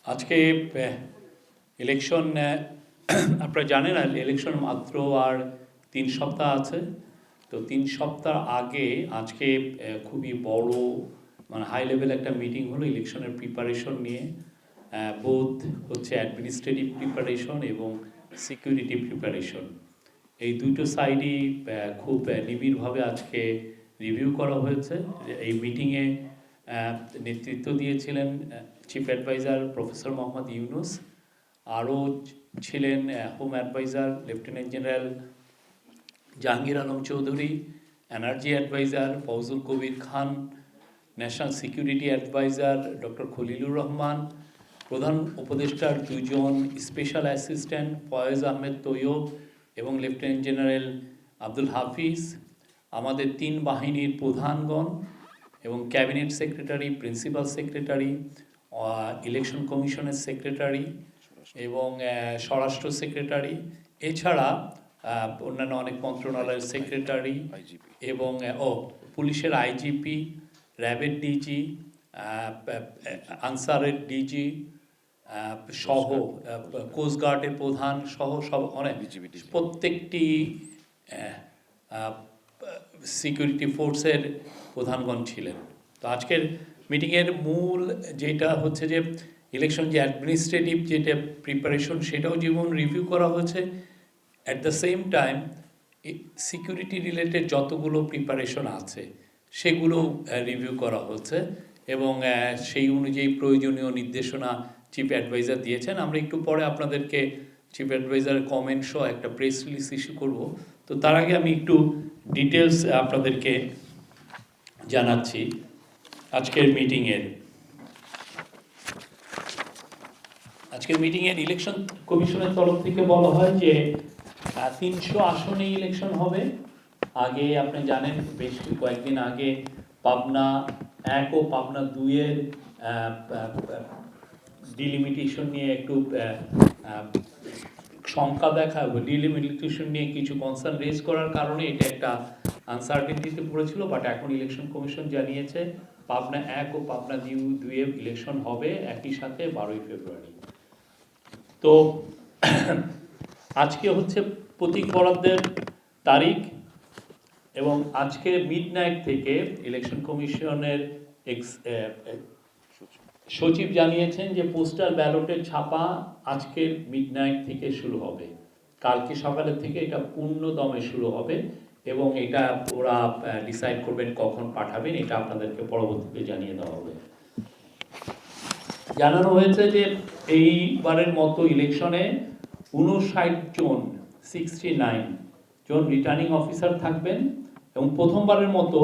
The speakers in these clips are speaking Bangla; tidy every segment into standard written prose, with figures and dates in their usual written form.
আজকে ইলেকশন আপনারা জানেন না, ইলেকশন মাত্র আর 3 সপ্তাহ আছে। তো 3 সপ্তাহ আগে আজকে খুবই বড় মানে হাই লেভেল একটা মিটিং হলো ইলেকশনের প্রিপারেশন নিয়ে। বোথ হচ্ছে অ্যাডমিনিস্ট্রেটিভ প্রিপারেশন এবং সিকিউরিটি প্রিপারেশন, এই দুটো সাইডই খুব নিবিড়ভাবে আজকে রিভিউ করা হয়েছে। এই মিটিংয়ে নেতৃত্ব দিয়েছিলেন chief adviser professor Mohammad Yunus, আরও ছিলেন home adviser lieutenant general Jahangir Alam Chowdhury, energy adviser Fouzul Kabir Khan, national security adviser doctor Khalilur Rahman, প্রধান উপদেষ্টার 2 জন স্পেশাল অ্যাসিস্ট্যান্ট ফয়েজ আহমেদ তৈয়ব এবং লেফটেন্যান্ট জেনারেল আব্দুল হাফিজ, আমাদের 3 বাহিনীর প্রধানগণ এবং cabinet secretary, principal secretary, election কমিশনের সেক্রেটারি এবং স্বরাষ্ট্র সেক্রেটারি, এছাড়া অন্যান্য অনেক মন্ত্রণালয়ের সেক্রেটারি এবং পুলিশের আইজিপি, র্যাবের ডিজি, আনসারের ডিজি সহ, কোস্টগার্ডের প্রধান সহ সব অনেক প্রত্যেকটি সিকিউরিটি ফোর্সের প্রধানগণ ছিলেন। তো আজকের মিটিংয়ের মূল যেটা হচ্ছে যে ইলেকশন যে অ্যাডমিনিস্ট্রেটিভ যেটা প্রিপারেশন সেটাও যেমন রিভিউ করা হয়েছে, at the same time security related যতগুলো প্রিপারেশন আছে সেগুলো রিভিউ করা হচ্ছে এবং সেই অনুযায়ী প্রয়োজনীয় নির্দেশনা চিফ অ্যাডভাইজার দিয়েছেন। আমরা একটু পরে আপনাদেরকে চিফ অ্যাডভাইজারের কমেন্ট সহ একটা প্রেস রিলিজ ইস্যু করব। তো তার আগে আমি একটু ডিটেলস আপনাদেরকে জানাচ্ছি আজকের মিটিংয়ের ইলেকশন কমিশনের তরফ থেকে বলা হয় যে 300 আসনে ইলেকশন হবে। আগে আপনি জানেন বেশ কয়েকদিন আগে পাবনা 1 ও পাবনা 2 এর ডিলিমিটেশন নিয়ে একটু শঙ্কা দেখা, ডিলিমিটেশন নিয়ে কিছু কনসার্ন রেজ করার কারণে এটা একটা আনসার্টেনিটিতে পড়েছিল। বাট এখন ইলেকশন কমিশন জানিয়েছে পাবনা 1 ও পাবনা 2 এর ইলেকশন হবে একই সাথে 12ই ফেব্রুয়ারি। তো আজকে হচ্ছে প্রতীক বরাদ্দের তারিখ এবং আজকে মিডনাইট থেকে ইলেকশন কমিশনের সচিব জানিয়েছেন যে পোস্টাল ব্যালটের ছাপা আজকের মিডনাইট থেকে শুরু হবে, কালকে সকালের থেকে এটা পূর্ণ দমে শুরু হবে এবং এটা ওরা ডিসাইড করবেন কখন পাঠাবেন, এটা আপনাদেরকে পরবর্তীতে জানিয়ে দেওয়া হবে। জানানো হয়েছে যে এইবারের মতো ইলেকশনে 69 জন রিটার্নিং অফিসার থাকবেন এবং প্রথমবারের মতো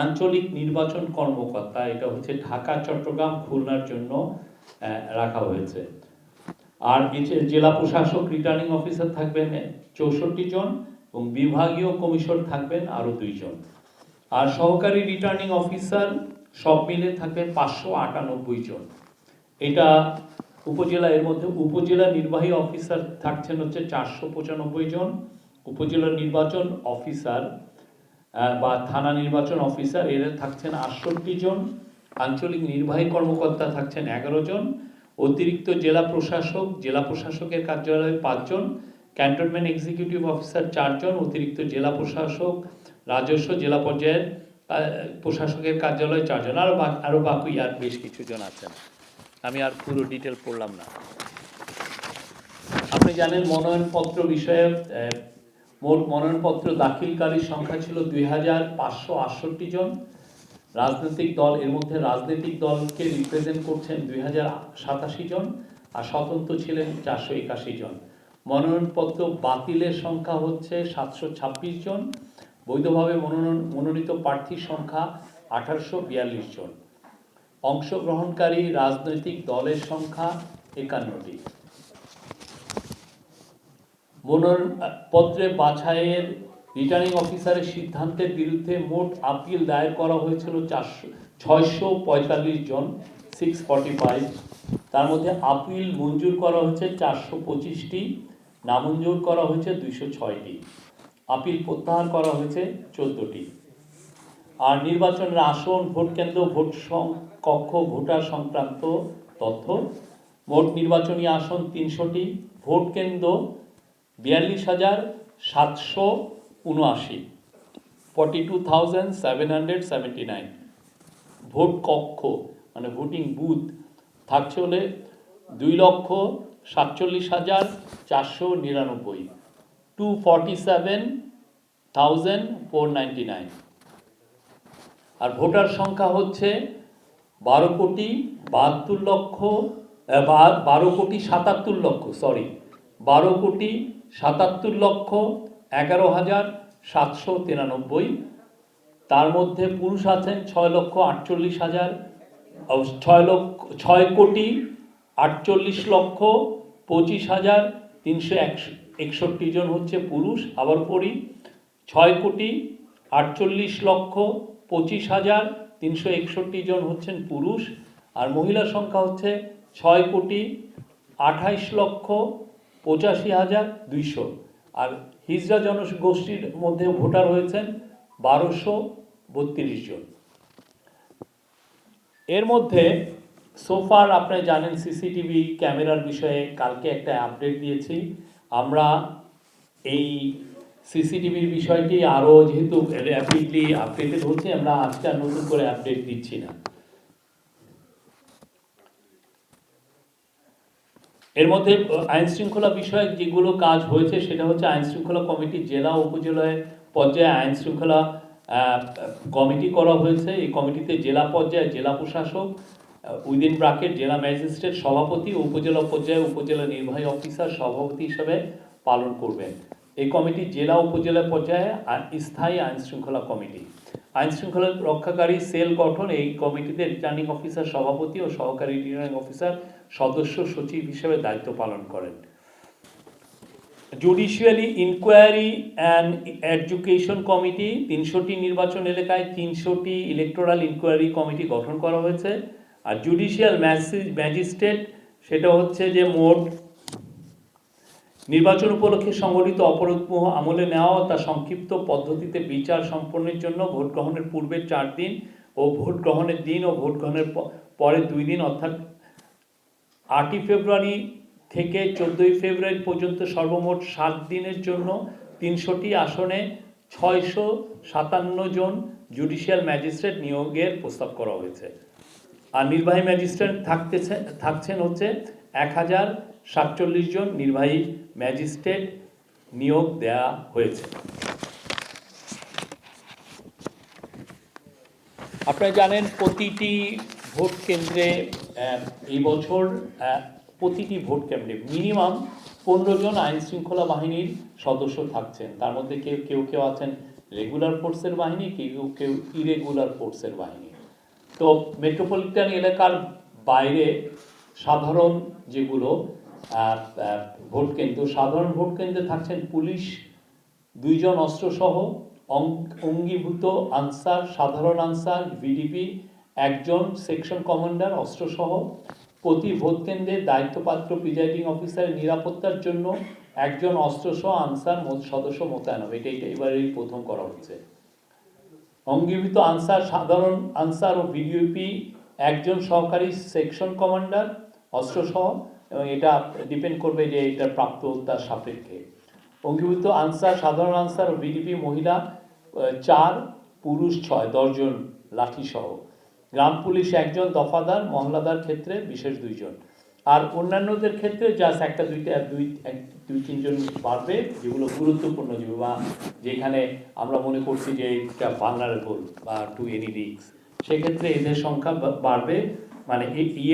আঞ্চলিক নির্বাচন কর্মকর্তা, এটা হচ্ছে ঢাকা, চট্টগ্রাম, খুলনার জন্য রাখা হয়েছে। আর জেলা প্রশাসক রিটার্নিং অফিসার থাকবেন 64 জন এবং বিভাগীয় কমিশন থাকবেন আরও 2 জন। আর সহকারী রিটার্নিং অফিসার সব মিলে থাকবে 598 জন। এটা উপজেলা, এর মধ্যে উপজেলা নির্বাহী অফিসার থাকছেন হচ্ছে 495 জন, উপজেলা নির্বাচন অফিসার বা থানা নির্বাচন অফিসার এরা থাকছেন 68 জন, আঞ্চলিক নির্বাহী কর্মকর্তা থাকছেন 11 জন, অতিরিক্ত জেলা প্রশাসকের কার্যালয়ে 5 জন, ক্যান্টনমেন্ট এক্সিকিউটিভ অফিসার 4 জন, অতিরিক্ত জেলা প্রশাসক রাজস্ব জেলা পর্যায়ের প্রশাসকের কার্যালয়ে 4 জন, আরও বাকি আর বেশ কিছু জন আছেন। আমি আর পুরো ডিটেল পড়লাম না। আপনি জানেন মনোনয়নপত্র বিষয়ে মোট মনোনয়নপত্র দাখিলকারীর সংখ্যা ছিল 2568 জন। রাজনৈতিক দল, এর মধ্যে রাজনৈতিক দলকে রিপ্রেজেন্ট করছেন 2087 জন আর স্বতন্ত্র ছিলেন 481 জন। মনোনয়নপত্র বাতিলের সংখ্যা হচ্ছে 726 জন। বৈধভাবে মনোনীত প্রার্থীর সংখ্যা 1842 জন। অংশগ্রহণকারী রাজনৈতিক দলের সংখ্যা 51টি। মনোনয়নপত্রে বাছাইয়ের রিটার্নিং অফিসারের সিদ্ধান্তের বিরুদ্ধে মোট আপিল দায়ের করা হয়েছিল 645 জন, 645। তার মধ্যে আপিল মঞ্জুর করা হয়েছে 425টি, নামঞ্জুর করা হয়েছে 206টি, আপিল প্রত্যাহার করা হয়েছে 14টি। আর নির্বাচনের আসন, ভোট কেন্দ্র, ভোট কক্ষ, ভোটার সংক্রান্ত তথ্য মোট নির্বাচনী আসন 300টি, ভোট কেন্দ্র 42,779, 42,779। ভোট কক্ষ মানে ভোটিং বুথ থাকছে হলে 2,47,499, 247,499। আর ভোটার সংখ্যা হচ্ছে 12,77,11,793। তার মধ্যে পুরুষ আছেন 6,48,25,361 জন হচ্ছে পুরুষ। আবার পড়ি, 6,48,25,361 জন হচ্ছেন পুরুষ। আর মহিলা সংখ্যা হচ্ছে 6,28,85,200। আর হিজড়া জনগোষ্ঠীর মধ্যে ভোটার হয়েছেন 1,232 জন। এর মধ্যে সোফার আপনারা জানেন সিসিটিভি ক্যামেরার বিষয়ে কালকে একটা আপডেট দিয়েছি আমরা। এই সিসিটিভির বিষয়টি আরও যেহেতু র্যাপিডলি আপডেটেড হচ্ছে, আমরা আজকে আর নতুন করে আপডেট দিচ্ছি না। এর মধ্যে আইন শৃঙ্খলা বিষয়ক যেগুলো কাজ হয়েছে সেটা হচ্ছে আইন শৃঙ্খলা কমিটি জেলা উপজেলায় পর্যায়ে আইন শৃঙ্খলা কমিটি করা হয়েছে। এই কমিটিতে জেলা পর্যায়ে জেলা প্রশাসক, উইদিন ব্রাকেট জেলা ম্যাজিস্ট্রেট সভাপতি, উপজেলা পর্যায়ে উপজেলা নির্বাহী অফিসার সভাপতি হিসেবে পালন করবেন। এই কমিটি জেলা উপজেলা পর্যায়ে স্থায়ী আইন শৃঙ্খলা কমিটি। আইন শৃঙ্খলা রক্ষাকারী সেল গঠন, এই কমিটিতে রিটার্নিং অফিসার সভাপতি ও সহকারী রিটার্নিং অফিসার সদস্য সচিব হিসেবে দায়িত্ব পালন করেন। Judicially inquiry and education committee, 300টি নির্বাচন এলাকায় 300টি ইলেকটোরাল ইনকোয়ারি কমিটি গঠন করা হয়েছে। আর জুডিশিয়াল ম্যাজিস্ট্রেট, সেটা হচ্ছে যে মোট নির্বাচন উপলক্ষে সংগঠিত অপরাধ আমলে নেওয়া তা সংক্ষিপ্ত পদ্ধতিতে বিচার সম্পন্নের জন্য ভোট গ্রহণের পূর্বে 4 দিন ও ভোট গ্রহণের দিন ও ভোট গ্রহণের পরে 2 দিন অর্থাৎ 8ই ফেব্রুয়ারি থেকে 14ই ফেব্রুয়ারি পর্যন্ত সর্বমোট 7 দিনের জন্য 300টি আসনে 657 জন জুডিশিয়াল ম্যাজিস্ট্রেট নিয়োগের প্রস্তাব করা হয়েছে। আর নির্বাহী ম্যাজিস্ট্রেট থাকছেন হচ্ছে 1047 জন নির্বাহী ম্যাজিস্ট্রেট নিয়োগ দেয়া হয়েছে। আপনারা জানেন প্রতিটি ভোট কেন্দ্রে এই বছর প্রতিটি ভোট কেন্দ্রে মিনিমাম 15 জন আইন শৃঙ্খলা বাহিনীর সদস্য থাকছেন। তার মধ্যে কেউ কেউ আছেন রেগুলার ফোর্সের বাহিনী, কেউ ইরেগুলার ফোর্সের বাহিনী। তো মেট্রোপলিটন এলাকার বাইরে সাধারণ যেগুলো ভোট কেন্দ্র, সাধারণ ভোট কেন্দ্রে থাকছেন পুলিশ 2 জন অস্ত্রসহ, অঙ্গীভূত আনসার, সাধারণ আনসার, ভিডিপি 1 জন, সেকশন কমান্ডার অস্ত্রসহ। প্রতি ভোট কেন্দ্রে দায়িত্বপ্রাপ্ত প্রিজাইডিং অফিসারের নিরাপত্তার জন্য 1 জন অস্ত্রসহ আনসার সদস্য মোতায়েন হবে। এটা এবারেই প্রথম করা হচ্ছে। অঙ্গীভূত আনসার, সাধারণ আনসার ও ভিডিপি 1 জন সহকারী সেকশন কমান্ডার অস্ত্রসহ, এবং এটা ডিপেন্ড করবে যে এটার প্রাপ্ততার সাপেক্ষে। অঙ্গীভূত আনসার, সাধারণ আনসার ও ভিডিপি মহিলা 4, পুরুষ 6, 10 জন লাঠিসহ। গ্রাম পুলিশ 1 জন, দফাদার মহল্লাদার ক্ষেত্রে বিশেষ 2 জন। আর অন্যান্যদের ক্ষেত্রে জাস্ট 2-3 জন বাড়বে, যেগুলো গুরুত্বপূর্ণ বা যেখানে আমরা মনে করছি যে এটা ভালনারেবল বা টু এনি রিস্ক, সেক্ষেত্রে এদের সংখ্যা বাড়বে। মানে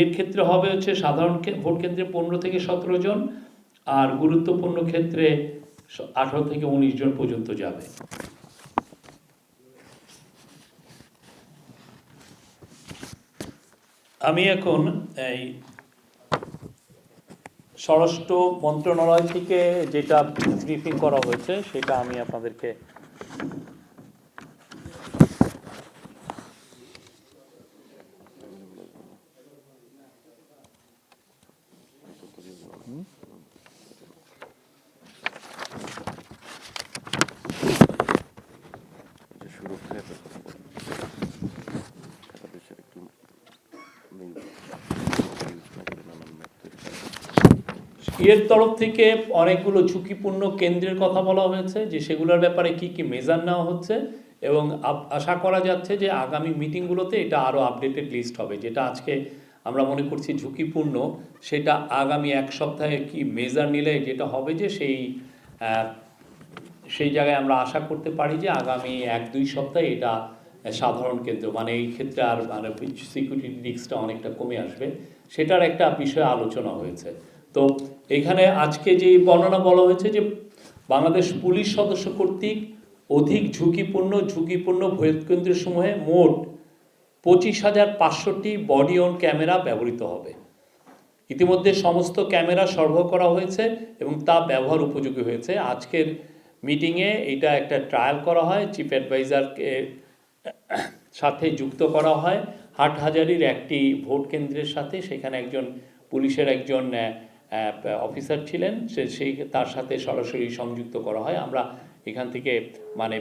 এর ক্ষেত্রে হবে হচ্ছে সাধারণ ভোট কেন্দ্রে 15 থেকে 17 জন, আর গুরুত্বপূর্ণ ক্ষেত্রে 18 থেকে 19 জন পর্যন্ত যাবে। আমি এখন এই স্বরাষ্ট্র মন্ত্রণালয় থেকে যেটা ব্রিফিং করা হয়েছে সেটা আমি আপনাদেরকে এর তরফ থেকে অনেকগুলো ঝুঁকিপূর্ণ কেন্দ্রের কথা বলা হয়েছে, যে সেগুলোর ব্যাপারে কি কি মেজার নেওয়া হচ্ছে, এবং আশা করা যাচ্ছে যে আগামী মিটিংগুলোতে এটা আরও আপডেটেড লিস্ট হবে। যেটা আজকে আমরা মনে করছি ঝুঁকিপূর্ণ, সেটা আগামী এক সপ্তাহে কি মেজার নিলে যেটা হবে, যে সেই জায়গায় আমরা আশা করতে পারি যে আগামী 1-2 সপ্তাহে এটা সাধারণ কেন্দ্র, মানে এই ক্ষেত্রে আর মানে সিকিউরিটি রিস্কটা অনেকটা কমে আসবে, সেটার একটা বিষয়ে আলোচনা হয়েছে। তো এখানে আজকে যে বর্ণনা বলা হয়েছে যে বাংলাদেশ পুলিশ সদস্য কর্তৃক অধিক ঝুঁকিপূর্ণ ভোটকেন্দ্র সমূহে মোট 25,500টি বডি অন ক্যামেরা ব্যবহৃত হবে। ইতিমধ্যে সমস্ত ক্যামেরা সরবরাহ করা হয়েছে এবং তা ব্যবহার উপযোগী হয়েছে। আজকের মিটিংয়ে এটা একটা ট্রায়াল করা হয়, চিফ অ্যাডভাইজারকে সাথে যুক্ত করা হয় হাটহাজারীর একটি ভোট কেন্দ্রের সাথে। সেখানে একজন পুলিশের একজন অফিসার ছিলেন, সেই তার সাথে সরাসরি সংযুক্ত করা হয়। আমরা এখান থেকে মানে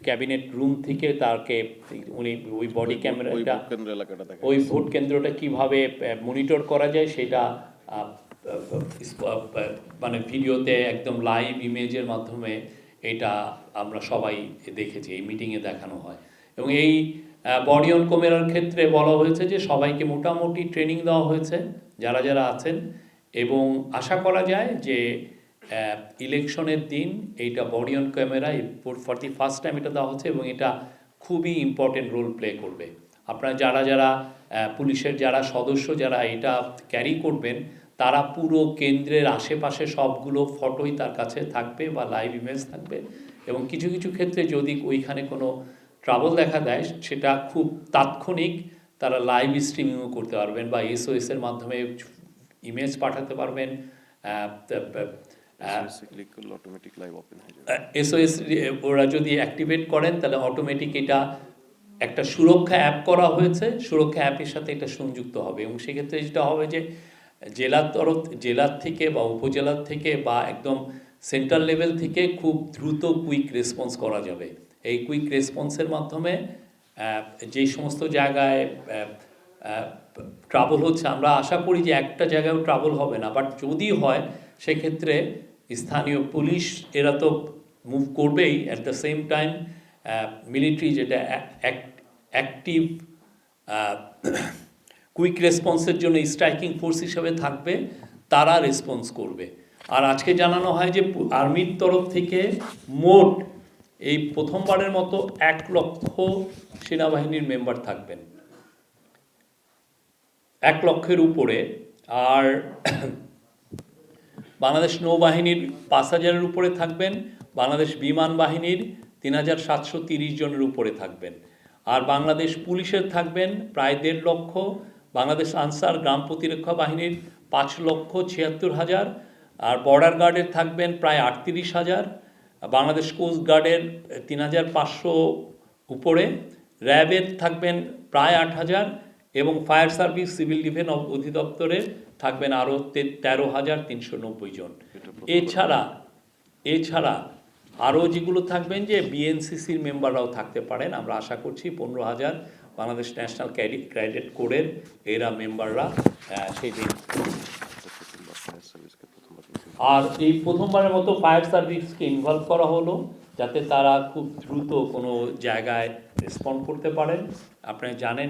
ক্যাবিনেট রুম থেকে তাকে উনি ওই বডি ক্যামেরাটা ওই ভোট কেন্দ্রটা কিভাবে মনিটর করা যায় সেটা মানে ভিডিওতে একদম লাইভ ইমেজের মাধ্যমে এটা আমরা সবাই দেখেছি, এই মিটিংয়ে দেখানো হয়। এবং এই বডি অন ক্যামেরার ক্ষেত্রে বলা হয়েছে যে সবাইকে মোটামুটি ট্রেনিং দেওয়া হয়েছে যারা যারা আছেন, এবং আশা করা যায় যে ইলেকশনের দিন এইটা বডি অন ক্যামেরায় ফর দি ফার্স্ট টাইম এটা দেওয়া হচ্ছে, এবং এটা খুবই ইম্পর্টেন্ট রোল প্লে করবে। আপনারা যারা যারা পুলিশের যারা সদস্য যারা এটা ক্যারি করবেন, তারা পুরো কেন্দ্রের আশেপাশে সবগুলো ফটোই তার কাছে থাকবে বা লাইভ ইমেজ থাকবে, এবং কিছু কিছু ক্ষেত্রে যদি ওইখানে কোনো ট্রাবল দেখা দেয় সেটা খুব তাৎক্ষণিক তারা লাইভ স্ট্রিমিংও করতে পারবেন বা SOS এর মাধ্যমে ইমেজ পাঠাতে পারবেন। SOS ওরা যদি অ্যাক্টিভেট করেন তাহলে অটোমেটিক এটা একটা সুরক্ষা অ্যাপ করা হয়েছে, সুরক্ষা অ্যাপের সাথে এটা সংযুক্ত হবে, এবং সেক্ষেত্রে যেটা হবে যে জেলার থেকে বা উপজেলার থেকে বা একদম সেন্ট্রাল লেভেল থেকে খুব দ্রুত কুইক রেসপন্স করা যাবে। এই কুইক রেসপন্সের মাধ্যমে যেই সমস্ত জায়গায় ট্রাবল হচ্ছে, আমরা আশা করি যে একটা জায়গায়ও ট্রাবল হবে না, বাট যদি হয় সেক্ষেত্রে স্থানীয় পুলিশ এরা তো মুভ করবেই, at the same time military যেটা অ্যাক্টিভ কুইক রেসপন্সের জন্য স্ট্রাইকিং ফোর্স হিসেবে থাকবে, তারা রেসপন্স করবে। আর আজকে জানানো হয় যে আর্মির তরফ থেকে মোট এই প্রথমবারের মতো 1 লক্ষ সেনাবাহিনীর মেম্বার থাকবেন, 1 লক্ষের উপরে। আর বাংলাদেশ নৌবাহিনীর 5,000-এর উপরে থাকবেন, বাংলাদেশ বিমান বাহিনীর 3,730 জনের উপরে থাকবেন, আর বাংলাদেশ পুলিশের থাকবেন প্রায় 1.5 লক্ষ, বাংলাদেশ আনসার গ্রাম প্রতিরক্ষা বাহিনীর 5,76,000, আর বর্ডার গার্ডের থাকবেন প্রায় 38,000, বাংলাদেশ কোস্ট গার্ডের 3,500 উপরে, র্যাবের থাকবেন প্রায় 8,000, এবং ফায়ার সার্ভিস সিভিল ডিফেন্স অধিদপ্তরের থাকবেন আরও 13,390 জন। এছাড়া আরও যেগুলো থাকবেন যে BNCCর মেম্বাররাও থাকতে পারেন, আমরা আশা করছি 15,000 বাংলাদেশ ন্যাশনাল ক্যাডেট কোরের এরা মেম্বাররা সেই দিন। আর এই প্রথমবারের মতো ফায়ার সার্ভিসকে ইনভলভ করা হলো, যাতে তারা খুব দ্রুত কোনো জায়গায় রেসপন্ড করতে পারেন। আপনারা জানেন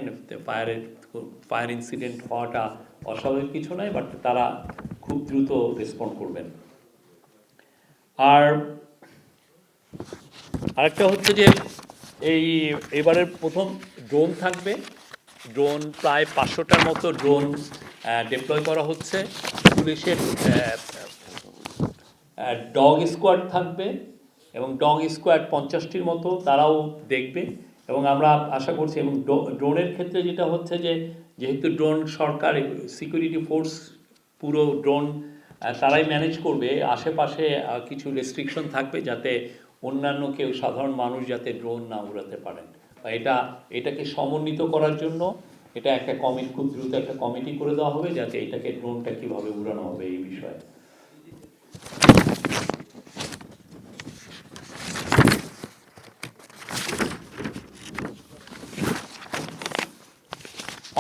ফায়ার ইনসিডেন্ট হওয়াটা অস্বাভাবিক কিছু নয়, বাট তারা খুব দ্রুত রেসপন্ড করবেন। আর আরেকটা হচ্ছে যে এবারের প্রথম ড্রোন থাকবে, ড্রোন প্রায় 500টার মতো ড্রোন ডিপ্লয় করা হচ্ছে। পুলিশের ডগ স্কোয়াড থাকবে, এবং ডগ স্কোয়াড 50টির মতো তারাও দেখবে, এবং আমরা আশা করছি। এবং ড্রোনের ক্ষেত্রে যেটা হচ্ছে যে যেহেতু ড্রোন সরকার সিকিউরিটি ফোর্স পুরো ড্রোন তারাই ম্যানেজ করবে, আশেপাশে কিছু রেস্ট্রিকশন থাকবে যাতে অন্যান্য কেউ সাধারণ মানুষ যাতে ড্রোন না উড়াতে পারেন। এটাকে সমন্বিত করার জন্য এটা একটা খুব দ্রুত একটা কমিটি করে দেওয়া হবে, যাতে এটাকে ড্রোনটা কীভাবে উড়ানো হবে এই বিষয়ে।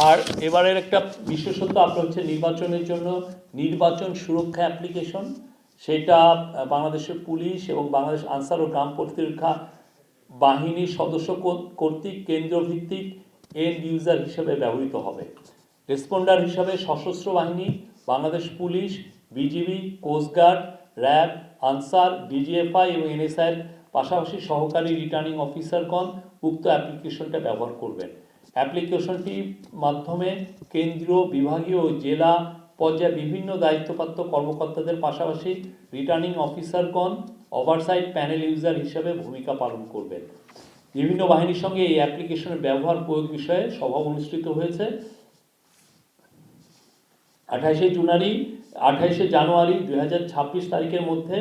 আর এবারের একটা বিশেষত্ব আপনার হচ্ছে নির্বাচনের জন্য নির্বাচন সুরক্ষা অ্যাপ্লিকেশন, সেটা বাংলাদেশের পুলিশ এবং বাংলাদেশ আনসার ও গ্রাম প্রতিরক্ষা বাহিনীর সদস্য কর্তৃক কেন্দ্রভিত্তিক এন্ড ইউজার হিসেবে ব্যবহৃত হবে। রেসপন্ডার হিসাবে সশস্ত্র বাহিনী, Bangladesh police, BGB, coast guard, RAB, Ansar, DGFI এবং এনএসআইয়ের পাশাপাশি সহকারী রিটার্নিং অফিসারগণ উক্ত অ্যাপ্লিকেশনটা ব্যবহার করবেন। অ্যাপ্লিকেশনটির মাধ্যমে কেন্দ্রীয়, বিভাগীয় ও জেলা পর্যায়ে বিভিন্ন দায়িত্বপ্রাপ্ত কর্মকর্তাদের পাশাপাশি রিটার্নিং অফিসারগণ ওভারসাইট প্যানেল ইউজার হিসেবে ভূমিকা পালন করবেন। বিভিন্ন বাহিনীর সঙ্গে এই অ্যাপ্লিকেশনের ব্যবহার প্রয়োগ বিষয়ে সভা অনুষ্ঠিত হয়েছে 28শে জানুয়ারি 2026 তারিখের মধ্যে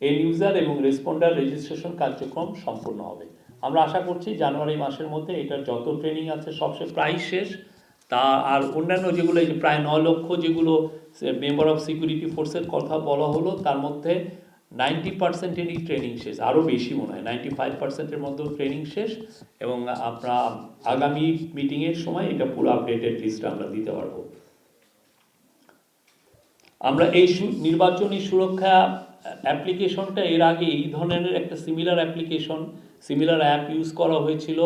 এন্ড ইউজার এবং রেসপন্ডার রেজিস্ট্রেশন কার্যক্রম সম্পন্ন হবে। আমরা আশা করছি জানুয়ারি মাসের মধ্যে এটার যত ট্রেনিং আছে সব প্রায় শেষ। তা আর অন্যান্য যেগুলো এই যে প্রায় 9 লক্ষ যেগুলো মেম্বার অফ সিকিউরিটি ফোর্সের কথা বলা হলো, তার মধ্যে 90%-এরই ট্রেনিং শেষ, আরও বেশি মনে হয় 95%-এর মধ্যেও ট্রেনিং শেষ। এবং আমরা আগামী মিটিংয়ের সময় এটা পুরো আপডেটেড লিস্ট আমরা দিতে পারবো। আমরা এই নির্বাচনী সুরক্ষা অ্যাপ্লিকেশনটা এর আগে এই ধরনের একটা সিমিলার অ্যাপ ইউজ করা হয়েছিল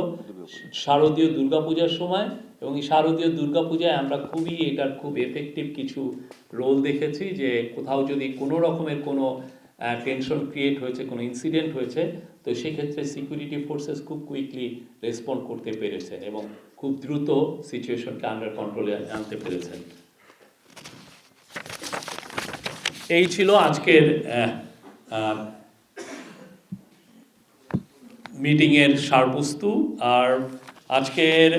শারদীয় দুর্গাপূজার সময়, এবং এই শারদীয় দুর্গাপূজায় আমরা এটার খুব এফেক্টিভ কিছু রোল দেখেছি, যে কোথাও যদি কোনো রকমের কোনো টেনশন ক্রিয়েট হয়েছে, কোনো ইনসিডেন্ট হয়েছে, তো সেক্ষেত্রে সিকিউরিটি ফোর্সেস খুব কুইকলি রেসপন্ড করতে পেরেছেন এবং খুব দ্রুত সিচুয়েশনকে আন্ডার কন্ট্রোলে আনতে পেরেছেন। এই ছিল আজকের মিটিংয়ের সারবস্তু। আর আজকের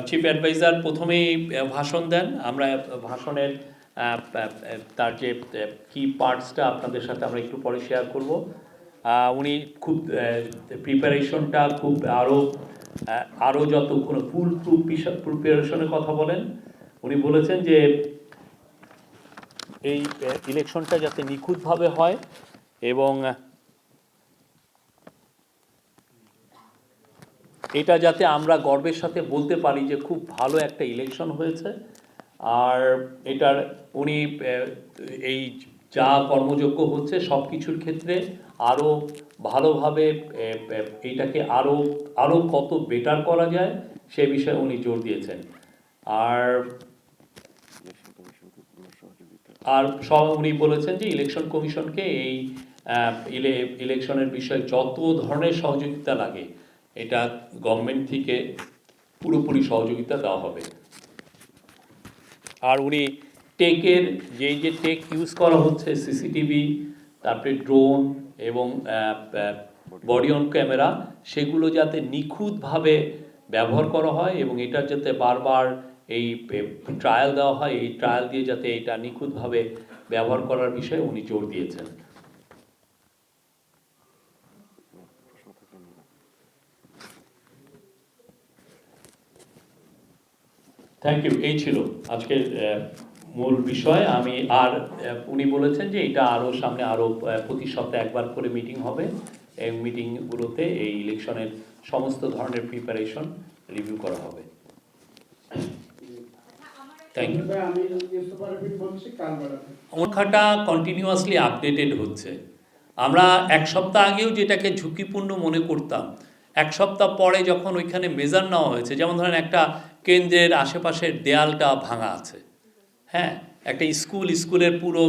চিফ অ্যাডভাইজার প্রথমেই ভাষণ দেন। আমরা ভাষণের তার যে কি পার্টসটা আপনাদের সাথে আমরা একটু পরে শেয়ার করব। উনি খুব প্রিপারেশনটা খুব আরও যত কোনো ফুল প্রুফ প্রিপারেশনের কথা বলেন। উনি বলেছেন যে এই ইলেকশনটা যাতে নিখুঁতভাবে হয় এবং এটা যাতে আমরা গর্বের সাথে বলতে পারি যে খুব ভালো একটা ইলেকশন হয়েছে। আর এটার উনি এই যা কর্মযোগ্য হচ্ছে সব কিছুর ক্ষেত্রে আরও ভালোভাবে এইটাকে আরও কত বেটার করা যায় সে বিষয়ে উনি জোর দিয়েছেন। আর উনি বলেছেন যে ইলেকশন কমিশনকে এই ইলেকশনের বিষয়ে যত ধরনের সহযোগিতা লাগে এটা গভর্নমেন্ট থেকে পুরোপুরি সহযোগিতা দেওয়া হবে। আর উনি টেকের যে টেক ইউজ করা হচ্ছে, সিসিটিভি, তারপরে ড্রোন এবং বডি অন ক্যামেরা, সেগুলো যাতে নিখুঁতভাবে ব্যবহার করা হয় এবং এটার যাতে বারবার এই ট্রায়াল দেওয়া হয়, এই ট্রায়াল দিয়ে যাতে এটা নিখুঁতভাবে ব্যবহার করার বিষয়ে উনি জোর দিয়েছেন। Thank you. এই ছিল আজকের মূল বিষয়। উনি বলেছেন যে এটা সামনে প্রতি সপ্তাহে একবার করে মিটিং হবে। এই মিটিংগুলোতে এই ইলেকশনের সমস্ত ধরনের প্রিপারেশন রিভিউ করা হবে। Thank you. সংখ্যাটা কন্টিনিউয়াসলি আপডেটেড হচ্ছে। আমরা এক সপ্তাহ আগেও যেটাকে ঝুঁকিপূর্ণ মনে করতাম, এক সপ্তাহ পরে যখন ওইখানে মেজার নেওয়া হয়েছে, যেমন ধরেন একটা কেন্দ্রের আশেপাশের দেয়ালটা ভাঙা আছে, হ্যাঁ, একটা স্কুলের পুরো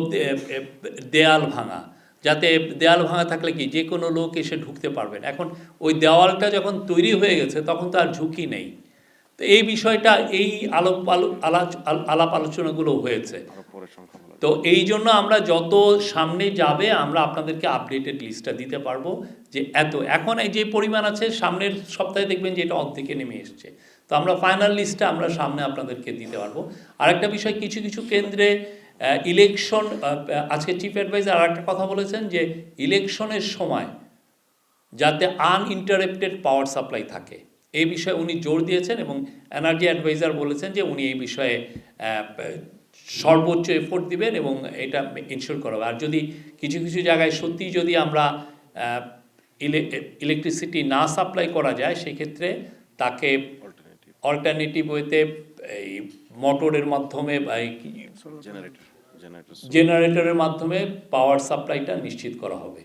দেয়াল ভাঙা, যাতে দেয়াল ভাঙা থাকলে কি যে কোনো লোক এসে ঢুকতে পারবেন। এখন ওই দেওয়ালটা যখন তৈরি হয়ে গেছে তখন তো আর ঝুঁকি নেই। তো এই বিষয়টা এই আলাপ আলোচনাগুলো হয়েছে। তো এই জন্য আমরা যত সামনে যাবে আমরা আপনাদেরকে আপডেটেড লিস্টটা দিতে পারবো যে এখন এই যে পরিমাণ আছে, সামনের সপ্তাহে দেখবেন যে এটা অর্ধেকে নেমে এসছে। তো আমরা ফাইনাল লিস্টটা আমরা সামনে আপনাদেরকে দিতে পারবো। আরেকটা বিষয়, কিছু কিছু কেন্দ্রে ইলেকশন, আজকে চিফ অ্যাডভাইজার আরেকটা কথা বলেছেন যে ইলেকশনের সময় যাতে আনইন্টারাপ্টেড পাওয়ার সাপ্লাই থাকে, এই বিষয়ে উনি জোর দিয়েছেন। এবং এনার্জি অ্যাডভাইজার বলেছেন যে উনি এই বিষয়ে সর্বোচ্চ এফোর্ট দিবেন এবং এটা ইনশিওর করা হবে। আর যদি কিছু কিছু জায়গায় সত্যি যদি আমরা ইলেকট্রিসিটি না সাপ্লাই করা যায়, সেক্ষেত্রে তাকে অল্টারনেটিভ ওয়েতে এই মোটরের মাধ্যমে বা জেনারেটর জেনারেটরের মাধ্যমে পাওয়ার সাপ্লাইটা নিশ্চিত করা হবে।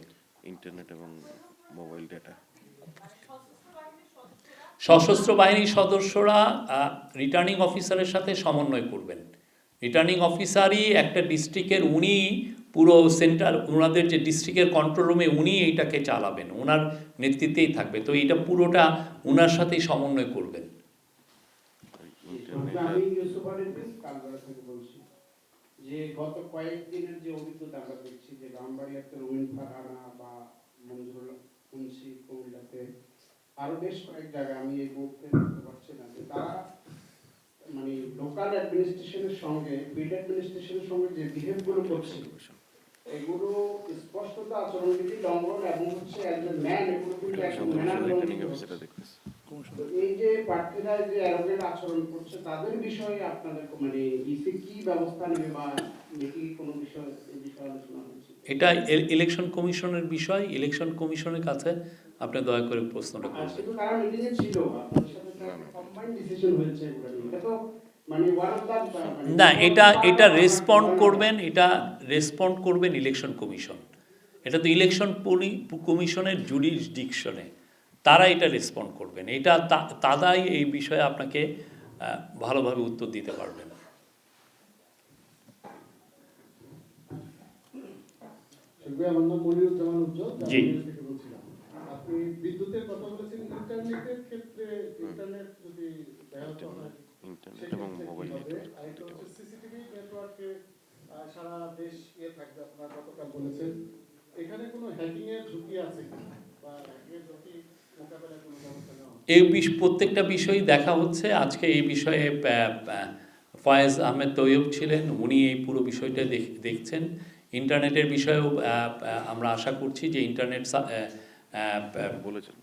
ইন্টারনেট এবং মোবাইল ডেটা। সশস্ত্র বাহিনীর সদস্যরা রিটার্নিং অফিসারের সাথে সমন্বয় করবেন। রিটার্নিং অফিসারই একটা ডিস্ট্রিক্টের, উনি পুরো সেন্ট্রাল, ওনাদের যে ডিস্ট্রিক্টের কন্ট্রোল রুমে উনি এইটাকে চালাবেন, ওনার নেতৃত্বেই থাকবে। তো এটা পুরোটা ওনার সাথেই সমন্বয় করবেন। আমি ইউসুফারের কালগড়া থেকে বলছি যে গত কয়েকদিনের যে অভিজ্ঞতা আমরা দেখছি যে রামবাড়িয়াতে রুইন ফারহানা বা মঞ্জুরুল মুন্সি কুমিল্লাতে আরো বেশ কয়েক জায়গায়, আমি এই মুহূর্তে বলতে পারছি না, যে তারা মানে লোকাল অ্যাডমিনিস্ট্রেশনের সঙ্গে ফিল্ড অ্যাডমিনিস্ট্রেশনের সঙ্গে যে বিহেভগুলো করছে এগুলো স্পষ্টত আচরণবিধি লঙ্ঘন এবং হচ্ছে একজন ম্যান, এগুলো কিন্তু একজন ম্যানার লঙ্ঘন। এই যে প্রার্থীরা যে অ্যারোগেন্ট আচরণ করছে তাদের বিষয়ে আপনাদের মানে ইসি কি ব্যবস্থা নেবে বা কি কোনো বিষয় এই বিষয়ে আলোচনা হচ্ছে? এটা ইলেকশন কমিশনের বিষয়, ইলেকশন কমিশনের কাছে আপনি দয়া করে প্রশ্নটা করবেন। কিন্তু তারা মিটিংয়ে ছিল, আপনাদের সাথে কম্বাইন্ড ডিসিশন হয়েছে এগুলো নিয়ে। এটা তো মানে ওয়ান অফ দা না, এটা রেসপন্ড করবেন ইলেকশন কমিশন। এটা তো ইলেকশন কমিশনের জুরিসডিকশনে, তারা এটা রেসপন্ড করবেন। এটা তারাই এই বিষয়ে আপনাকে ভালোভাবে উত্তর দিতে পারবেন। আমার নাম মনিরুজ্জামান উজ্জ্বল, জি। থেকে বলছিলাম। আপনি বিদ্যুতের কথা বলেছেন, ইন্টারনেটের ক্ষেত্রে ইন্টারনেট যদি ব্যাহত হয় ইন্টারনেট এবং মোবাইল নেটওয়ার্ক। আরেকটা হচ্ছে সিসিটিভি নেটওয়ার্কে সারা দেশ থাকবে, আপনারা গতকাল বলেছেন। এখানে কোনো হ্যাকিং এর ঝুঁকি আছে কি, বা হ্যাকিং এর ঝুঁকি মোকাবেলায় কোনো ব্যবস্থা নেওয়া হবে? এই প্রত্যেকটা বিষয়ই দেখা হচ্ছে। আজকে এই বিষয়ে ফয়েজ আহমেদ তৈয়ব ছিলেন, উনি এই পুরো বিষয়টা দেখছেন। ইন্টারনেটের বিষয়েও আমরা আশা করছি যে ইন্টারনেট বলেছেন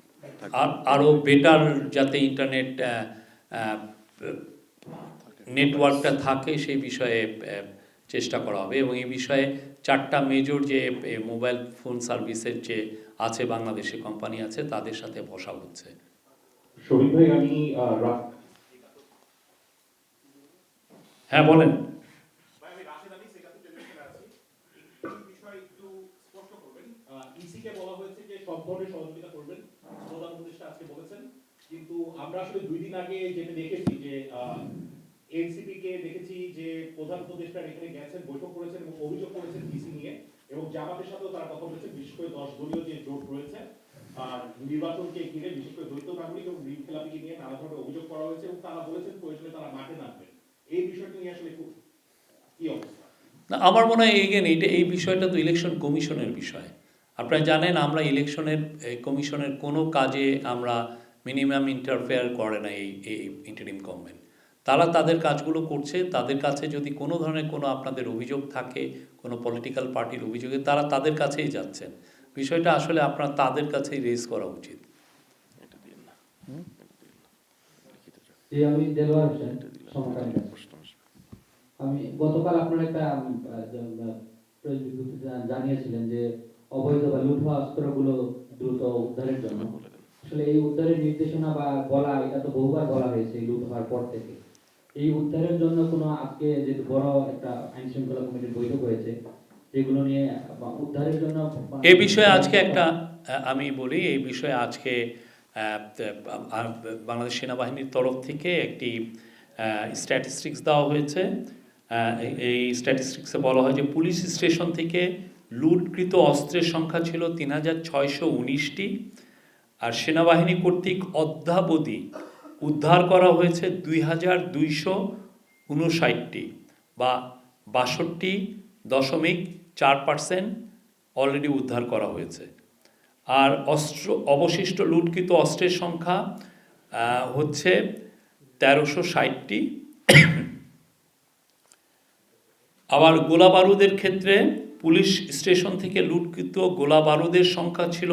আরও বেটার যাতে ইন্টারনেট নেটওয়ার্কটা থাকে সেই বিষয়ে চেষ্টা করা হবে। এবং এই বিষয়ে 4টা মেজর যে মোবাইল ফোন সার্ভিসের যে আছে বাংলাদেশে কোম্পানি আছে, তাদের সাথে বসা হচ্ছে। শহীদ ভাই, আমি হ্যাঁ বলেন। ইসিকে বলা হয়েছে যে সব ধরনের সহযোগিতা করবেন, প্রধান উপদেষ্টা আজকে বলেছেন। কিন্তু আমরা আসলে 2 দিন আগে যেটা দেখেছি যে এনসিপি কে দেখেছি যে প্রধান উপদেষ্টা এখানে গেছেন, বৈঠক করেছেন এবং অভিযোগ করেছেন ইসি নিয়ে, এবং জামাতের সাথেও তারা কথা বলেছেন, বিশেষ করে 10 দলীয় যে জোট রয়েছে আর নির্বাচনকে ঘিরে বিশেষ করে দ্বৈত নাগরিক এবং ঋণ খেলাপি নিয়ে নানা ধরনের অভিযোগ করা হয়েছে, এবং তারা বলেছেন প্রয়োজনে তারা মাঠে নামবেন। এই বিষয়টি নিয়ে আসলে কি অবস্থা? না, আমার মনে হয় এই বিষয়টা তো ইলেকশন কমিশনের বিষয়। আপনারা জানেন আমরা ইলেকশনের কমিশনের কোনো কাজে আমরা মিনিমাম ইন্টারফেয়ার করে না এই ইন্টারিম গভর্নমেন্ট। তারা তাদের কাজগুলো করছে। তাদের কাছে যদি কোনো ধরনের কোনো আপনাদের অভিযোগ থাকে, কোনো পলিটিক্যাল পার্টির অভিযোগে, তারা তাদের কাছেই যাচ্ছেন। বিষয়টা আসলে আপনার তাদের কাছেই রেজ করা উচিত। আমি দেলোয়ার হোসেন, সমকালীন। আমি গতকাল আপনার একটা জানিয়েছিলেন যে অবৈধ বা লুট হওয়া অস্ত্রগুলো দ্রুত উদ্ধারের জন্য। আসলে এই উদ্ধারের নির্দেশনা বা বলা, এটা তো বহুবার বলা হয়েছে এই লুট হওয়ার পর থেকে। এই উদ্ধারের জন্য কোনো আজকে যে বড় একটা আইন শৃঙ্খলা কমিটির বৈঠক হয়েছে, যেগুলো নিয়ে উদ্ধারের জন্য এই বিষয়ে আজকে একটা আমি বলি, এই বিষয়ে আজকে বাংলাদেশ সেনাবাহিনীর তরফ থেকে একটি স্ট্যাটিস্টিক্স দেওয়া হয়েছে। এই স্ট্যাটিস্টিক্সে বলা হয় যে পুলিশ স্টেশন থেকে লুটকৃত অস্ত্রের সংখ্যা ছিল 3619টি, আর সেনাবাহিনী কর্তৃক অদ্যাবধি উদ্ধার করা হয়েছে 2259টি, বা 62.4% অলরেডি উদ্ধার করা হয়েছে। আর অবশিষ্ট লুটকৃত অস্ত্রের সংখ্যা হচ্ছে 1360টি। আবার গোলা বারুদের ক্ষেত্রে পুলিশ স্টেশন থেকে লুটকৃত গোলা বারুদের সংখ্যা ছিল,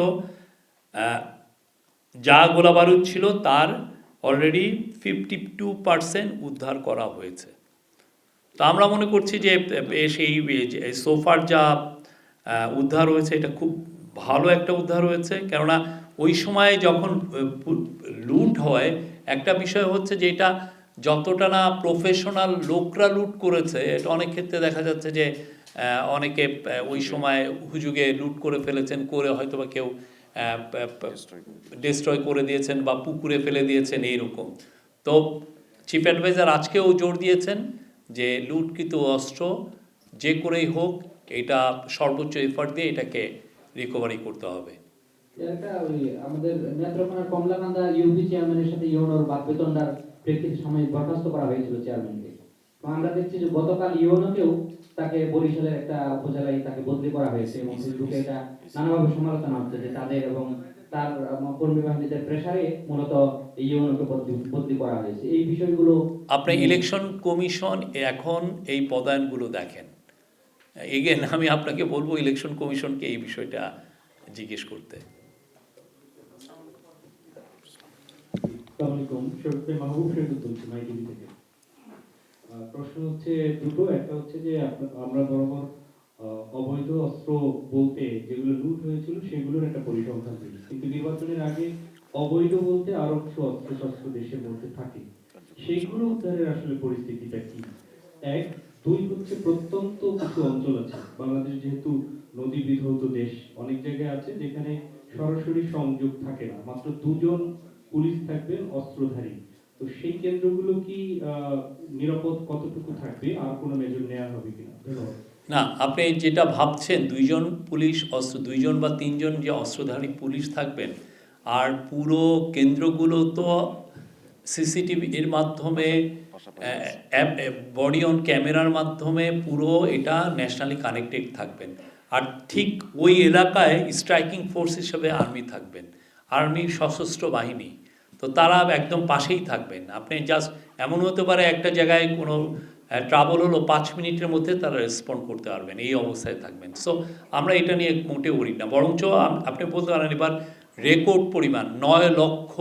যা গোলা বারুদ ছিল তার অলরেডি 52% উদ্ধার করা হয়েছে। তো আমরা মনে করছি যে সেই সোফার যা উদ্ধার হয়েছে এটা খুব ভালো একটা উদ্ধার হয়েছে। কেননা ওই সময় যখন লুট হয়, একটা বিষয় হচ্ছে যে এটা যতটা না প্রফেশনাল লোকরা লুট করেছে, এটা অনেক ক্ষেত্রে দেখা যাচ্ছে যে অনেকে ওই সময় হুজুগে লুট করে ফেলেছেন, করে হয়তো বা কেউ ডিস্ট্রয় করে দিয়েছেন বা পুকুরে ফেলে দিয়েছেন এইরকম। তো চিফ অ্যাডভাইজার আজকেও জোর দিয়েছেন যে লুটকৃত অস্ত্র যে করেই হোক এটা সর্বোচ্চ এফার্ট দিয়ে এটাকে রিকভারি করতে হবে। একটা ওই আমাদের নেত্রকোনার কমলাকান্দা ইউপি চেয়ারম্যানের সাথে ইউনোর বাদ বেতনদার প্রেক্ষিতে সাময়িক বরখাস্ত করা হয়েছিল চেয়ারম্যানকে। তো আমরা দেখছি যে গতকাল ইউনোকেও তাকে বরিশালের একটা উপজেলায় তাকে বদলি করা হয়েছে এবং ফেসবুকে এটা নানাভাবে সমালোচনা হচ্ছে যে তাদের এবং তার কর্মী বাহিনীদের প্রেসারে মূলত ইউনোকে বদলি করা হয়েছে। এই বিষয়গুলো আপনি ইলেকশন কমিশন এখন এই পদায়নগুলো দেখেন। এগেন আমি আপনাকে বলবো ইলেকশন কমিশনকে এই বিষয়টা জিজ্ঞেস করতে। আসসালামু আলাইকুম, শরীফ মাহবুব শরীফ বলছি মাই টিভি থেকে। প্রশ্ন হচ্ছে দুটো। একটা হচ্ছে যে আমরা বরাবর অবৈধ অস্ত্র বলতে যেগুলো লুট হয়েছিল সেগুলোর একটা পরিসংখ্যান দিই, কিন্তু নির্বাচনের আগে অবৈধ বলতে আরো কিছু অস্ত্র শস্ত্র দেশের মধ্যে থাকে, সেইগুলো উদ্ধারের আসলে পরিস্থিতিটা কি? এক। দুই হচ্ছে প্রত্যন্ত কিছু অঞ্চল আছে, বাংলাদেশ যেহেতু নদী বিধৌত দেশ, অনেক জায়গায় আছে যেখানে সরাসরি সংযোগ থাকে না, মাত্র দুজন পুলিশ থাকবেন অস্ত্রধারী। তো সেই কেন্দ্রগুলো কি নিরাপদ কতটুকু থাকবে, আর কোনো মেজর নেওয়া হবে কিনা? ধন্যবাদ। না, আপনি যেটা ভাবছেন দুইজন পুলিশ অস্ত্র, দুইজন বা তিনজন যে অস্ত্রধারী পুলিশ থাকবেন, আর পুরো কেন্দ্রগুলো তো সিসিটিভি এর মাধ্যমে বডি অন ক্যামেরার মাধ্যমে পুরো এটা ন্যাশনালি কানেক্টেড থাকবেন। আর ঠিক ওই এলাকায় স্ট্রাইকিং ফোর্স হিসেবে আর্মি থাকবেন, আর্মির সশস্ত্র বাহিনী, তো তারা একদম পাশেই থাকবেন। আপনি জাস্ট এমন হতে পারে একটা জায়গায় কোনো ট্রাবল হলো 5 মিনিটের মধ্যে তারা রেসপন্ড করতে পারবেন, এই অবস্থায় থাকবেন। সো আমরা এটা নিয়ে মোটেও করি না, বরঞ্চ আপনি বলতে পারেন এবার রেকর্ড পরিমাণ 9 লক্ষ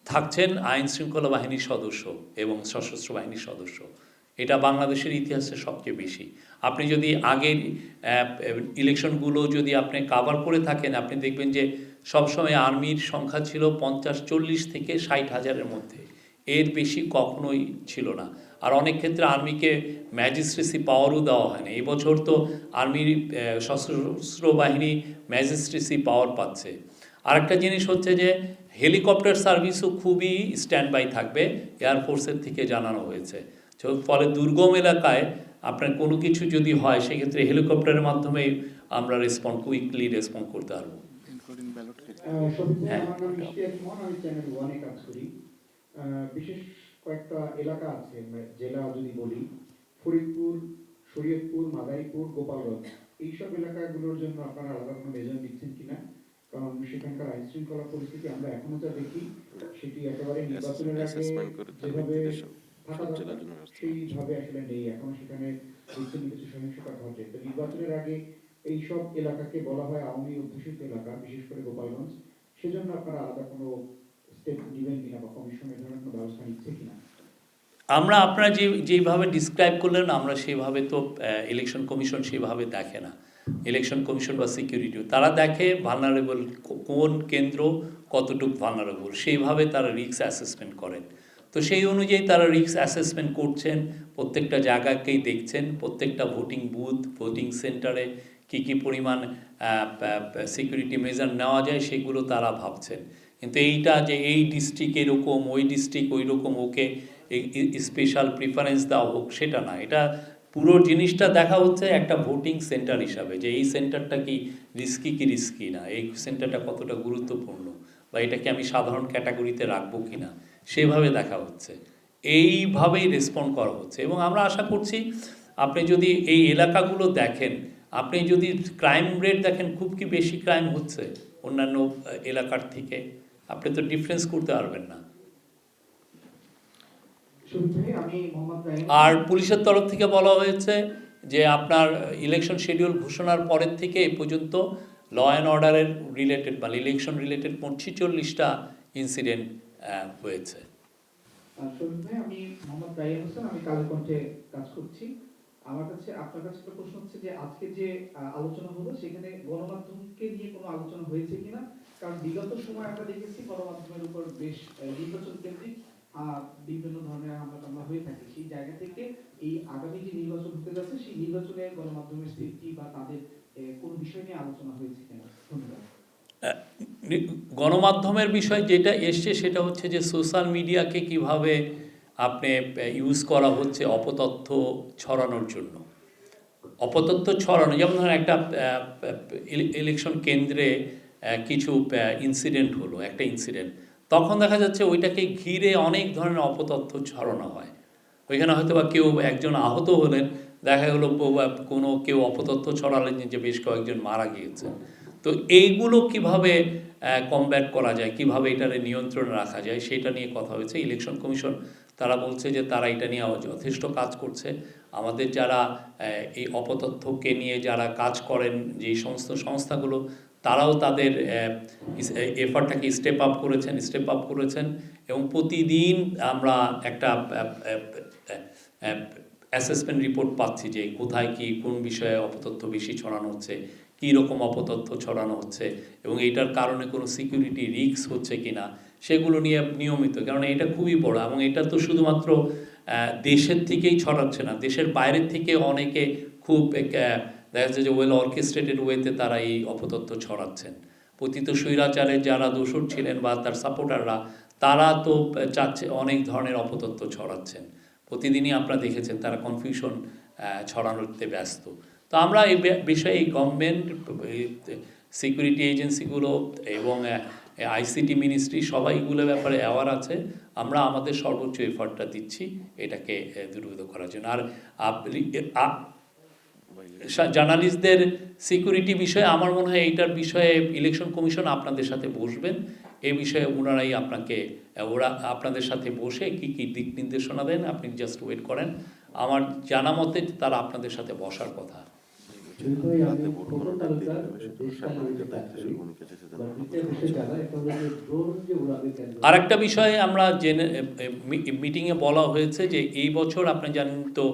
থাকছেন আইন শৃঙ্খলা বাহিনীর সদস্য এবং সশস্ত্র বাহিনীর সদস্য। এটা বাংলাদেশের ইতিহাসে সবচেয়ে বেশি। আপনি যদি আগের ইলেকশনগুলো যদি আপনি কাভার করে থাকেন, আপনি দেখবেন যে সবসময় আর্মির সংখ্যা ছিল 50-40 থেকে 60,000-এর মধ্যে, এর বেশি কখনোই ছিল না। আর অনেক ক্ষেত্রে আর্মিকে ম্যাজিস্ট্রেসি পাওয়ারও দেওয়া হয় না। এই বছর তো আর্মির সশস্ত্র বাহিনী ম্যাজিস্ট্রেসি পাওয়ার পাচ্ছে। আরেকটা জিনিস হচ্ছে যে হেলিকপ্টার সার্ভিসও খুবই স্ট্যান্ড বাই থাকবে, এয়ারফোর্সের থেকে জানানো হয়েছে। ফলে দুর্গম এলাকায় আপনার কোনো কিছু যদি হয় সেক্ষেত্রে হেলিকপ্টারের মাধ্যমে আমরা কুইকলি রেসপন্ড করতে পারবো। শফিক ভাই, আমার নাম ইশতিয়াক ইমন, আমি চ্যানেল 1-এ কাজ করি। বিশেষ কয়েকটা এলাকা আছে, জেলা যদি বলি, ফরিদপুর, শরীয়তপুর, মাদারীপুর, গোপালগঞ্জ, এইসব এলাকাগুলোর জন্য আপনারা আলাদা কোনো মেজর নিচ্ছেন কিনা? কারণ সেখানকার আইন শৃঙ্খলা পরিস্থিতি আমরা এখনো যা দেখি সেটি একেবারে নির্বাচনের আগে যেভাবে থাকা দরকার সেইভাবে আসলে নেই। এখন সেখানে বিচ্ছিন্ন কিছু সহিংসতা ঘটে। তো নির্বাচনের আগে এইসব এলাকাকে বলা হয় আওয়ামী অধ্যুষিত এলাকা, বিশেষ করে গোপালগঞ্জ। সেজন্য আপনারা আলাদা কোনো স্টেপ নেবেন কিনা বা কমিশন এ ধরনের কোনো ব্যবস্থা নিচ্ছে কিনা? আমরা আপনারা যেভাবে ডিসক্রাইব করলেন আমরা সেভাবে তো ইলেকশন কমিশন সেভাবে দেখে না। ইলেকশন কমিশন বা সিকিউরিটি তারা দেখে ভালনারেবল কোন কেন্দ্র কতটুকু ভালনারেবল, সেইভাবে তারা রিস্ক অ্যাসেসমেন্ট করেন। তো সেই অনুযায়ী তারা রিস্ক অ্যাসেসমেন্ট করছেন, প্রত্যেকটা জায়গাকেই দেখছেন, প্রত্যেকটা ভোটিং বুথ, ভোটিং সেন্টারে কী কী পরিমাণ সিকিউরিটি মেজার নেওয়া যায় সেগুলো তারা ভাবছেন। কিন্তু এইটা যে এই ডিস্ট্রিক্ট এরকম, ওই ডিস্ট্রিক্ট ওই রকম, ওকে স্পেশাল প্রিফারেন্স দেওয়া হোক, সেটা না। এটা পুরো জিনিসটা দেখা হচ্ছে একটা ভোটিং সেন্টার হিসাবে, যে এই সেন্টারটা কি রিস্কি না, এই সেন্টারটা কতটা গুরুত্বপূর্ণ, বা এটাকে আমি সাধারণ ক্যাটাগরিতে রাখবো কি না, সেভাবে দেখা হচ্ছে। এইভাবেই রেসপন্ড করা হচ্ছে। এবং আমরা আশা করছি আপনি যদি এই এলাকাগুলো দেখেন, আপনি যদি ক্রাইম রেট দেখেন, খুব কি বেশি ক্রাইম হচ্ছে অন্যান্য এলাকার থেকে, আপনি তো ডিফারেন্স করতে পারবেন না। আর পুলিশের তরফ থেকে বলা হয়েছে যে আপনার ইলেকশন শিডিউল ঘোষণার পরের থেকে এই পর্যন্ত ল অ্যান্ড অর্ডারের রিলেটেড বা ইলেকশন রিলেটেড 46টা ইনসিডেন্ট হয়েছে। শরীফ ভাই, আমি মোহাম্মদ রাইয়ান হোসেন, আমি কালের কণ্ঠে কাজ করছি। আমার কাছে আপনার কাছে একটা প্রশ্ন হচ্ছে যে আজকে যে আলোচনা হলো সেখানে গণমাধ্যমকে নিয়ে কোনো আলোচনা হয়েছে কিনা? কারণ বিগত সময় আমরা দেখেছি গণমাধ্যমের উপর বেশ নির্বাচন কেন্দ্রিক বিভিন্ন ধরনের হামলা টামলা হয়ে থাকে, সেই জায়গা থেকে এই আগামী যে নির্বাচন হতে যাচ্ছে সেই নির্বাচনে গণমাধ্যমের সেফটি বা তাদের কোন বিষয় নিয়ে আলোচনা হয়েছে কিনা? ধন্যবাদ। গণমাধ্যমের বিষয় যেটা এসছে সেটা হচ্ছে যে সোশ্যাল মিডিয়াকে কিভাবে আপনি ইউজ করা হচ্ছে অপতথ্য ছড়ানোর জন্য। অপতথ্য ছড়ানো, যেমন ধরেন একটা ইলেকশন কেন্দ্রে কিছু ইনসিডেন্ট হলো, একটা ইনসিডেন্ট, তখন দেখা যাচ্ছে ওইটাকে ঘিরে অনেক ধরনের অপতথ্য ছড়ানো হয়। ওইখানে হয়তো বা কেউ একজন আহত হলেন, দেখা গেলো কোনো কেউ অপতথ্য ছড়ালেন যে বেশ কয়েকজন মারা গিয়েছেন। তো এইগুলো কিভাবে কমব্যাট করা যায়, কিভাবে এটারে নিয়ন্ত্রণে রাখা যায়, সেটা নিয়ে কথা হয়েছে। ইলেকশন কমিশন তারা বলছে যে তারা এটা নিয়ে যথেষ্ট কাজ করছে। আমাদের যারা এই অপতথ্যকে নিয়ে যারা কাজ করেন, যে সমস্ত সংস্থাগুলো, তারাও তাদের এফার্টটাকে স্টেপ আপ করেছেন এবং প্রতিদিন আমরা একটা অ্যাসেসমেন্ট রিপোর্ট পাচ্ছি যে কোথায় কি কোন বিষয়ে অপতথ্য বেশি ছড়ানো হচ্ছে, কী রকম অপতথ্য ছড়ানো হচ্ছে এবং এইটার কারণে কোনো সিকিউরিটি রিস্ক হচ্ছে কি না, সেগুলো নিয়ে নিয়মিত। কারণ এটা খুবই বড় এবং এটা তো শুধুমাত্র দেশের থেকেই ছড়াচ্ছে না, দেশের বাইরের থেকে অনেকে খুব দেখা যাচ্ছে যে ওয়েল অর্কেস্ট্রেটেড ওয়েতে তারা এই অপতথ্য ছড়াচ্ছেন। পতিত স্বৈরাচারের যারা দোসর ছিলেন বা তার সাপোর্টাররা, তারা তো চাচ্ছে অনেক ধরনের অপতথ্য ছড়াচ্ছেন। প্রতিদিনই আপনারা দেখেছেন তারা কনফিউশন ছড়ানোতে ব্যস্ত। তো আমরা এই বিষয়ে এই গভর্নমেন্ট, সিকিউরিটি এজেন্সিগুলো এবং আইসিটি মিনিস্ট্রি সবাই এগুলো ব্যাপারে অ্যাওয়ার আছে। আমরা আমাদের সর্বোচ্চ এফার্টটা দিচ্ছি এটাকে দূরীভূত করার জন্য। আর জার্নালিস্টদের সিকিউরিটি বিষয়ে আমার মনে হয় এইটার বিষয়ে ইলেকশন কমিশন আপনাদের সাথে বসবেন। এই বিষয়ে ওনারাই ওরা আপনাদের সাথে বসে কি কি দিক নির্দেশনা দেন, আপনি জাস্ট ওয়েট করেন। আমার জানা মতে তারা আপনাদের সাথে বসার কথা। আর একটা বিষয়ে আমরা মিটিংয়ে বলা হয়েছে যে এই বছর আপনি জানেন তো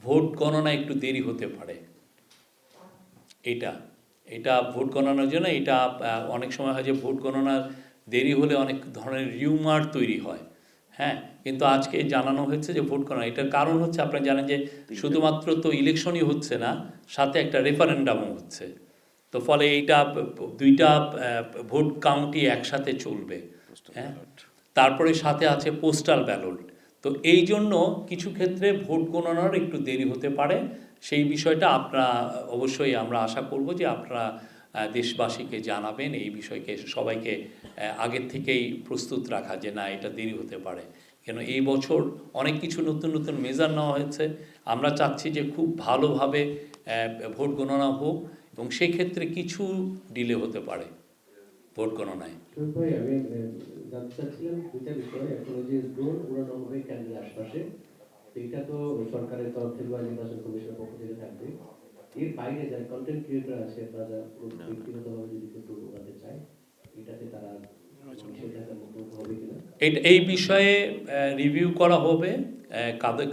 ভোট গণনা একটু দেরি হতে পারে। এটা ভোট গণনার জন্য এটা অনেক সময় হয় যে ভোট গণনার দেরি হলে অনেক ধরনের রিউমার তৈরি হয়। হ্যাঁ, কিন্তু আজকে জানানো হয়েছে যে ভোট গণনা, এটার কারণ হচ্ছে আপনারা জানেন যে শুধুমাত্র তো ইলেকশনই হচ্ছে না, সাথে একটা রেফারেন্ডামও হচ্ছে। তো ফলে এইটা দুইটা ভোট কাউন্টই একসাথে চলবে। হ্যাঁ, তারপরে সাথে আছে পোস্টাল ব্যালট। তো এই জন্য কিছু ক্ষেত্রে ভোট গণনার একটু দেরি হতে পারে। সেই বিষয়টা আপনারা অবশ্যই আমরা আশা করব যে আপনারা দেশবাসীকে জানাবেন এই বিষয়কে, সবাইকে আগের থেকেই প্রস্তুত রাখা যে না এটা দেরি হতে পারে। কেন এই বছর অনেক কিছু নতুন নতুন মেজার নেওয়া হয়েছে। আমরা চাচ্ছি যে খুব ভালোভাবে ভোট গণনা হোক এবং সেক্ষেত্রে কিছু ডিলে হতে পারে ভোট গণনায়। আমি জানতে চাচ্ছিলাম দুইটা বিষয়। এখন যে ড্রোন উড়ানো হবে কেন্দ্রের আশপাশে, এটা তো সরকারের তরফ থেকে বা নির্বাচন কমিশনের পক্ষ থেকে থাকবে। এর বাইরে যারা কন্টেন্ট ক্রিয়েটর আছে বা যারা ব্যক্তিগতভাবে যদি ড্রোন উড়াতে চায়, এটাতে তারা সেটাতে মুক্ত হবে কিনা? এই বিষয়ে রিভিউ করা হবে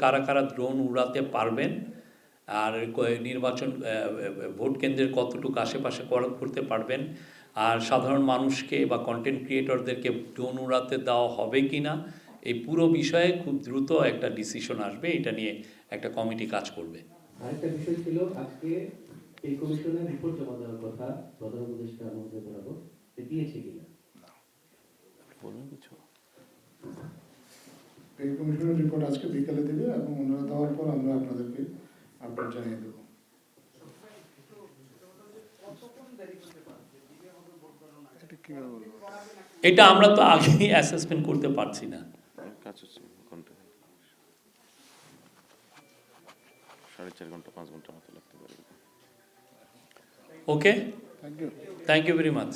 কারা কারা ড্রোন উড়াতে পারবেন আর নির্বাচন ভোট কেন্দ্রের কতটুকু আশেপাশে করতে পারবেন, আর সাধারণ মানুষকে বা কন্টেন্ট ক্রিয়েটরদেরকে ড্রোন উড়াতে দেওয়া হবে কি না, এই পুরো বিষয়ে খুব দ্রুত একটা ডিসিশন আসবে। এটা নিয়ে একটা কমিটি কাজ করবে। আরেকটা বিষয় ছিল, আজকে এই কমিশনের রিপোর্ট জমা দেওয়ার কথা প্রধান উপদেষ্টা মহোদয় বরাবর, দিয়েছে কিনা? এই কমিশনের রিপোর্ট আজকে বিকালে দেবে এবং ওনারা দেওয়ার পর আমরা আপনাদেরকে আপডেট জানিয়ে দেবো। এটা আমরা তো আগেই অ্যাসেসমেন্ট করতে পারছি না। কাজ হচ্ছে 4.5 ঘন্টা 5 ঘন্টার মতো লাগতে পারে। Okay, thank you. Thank you very much.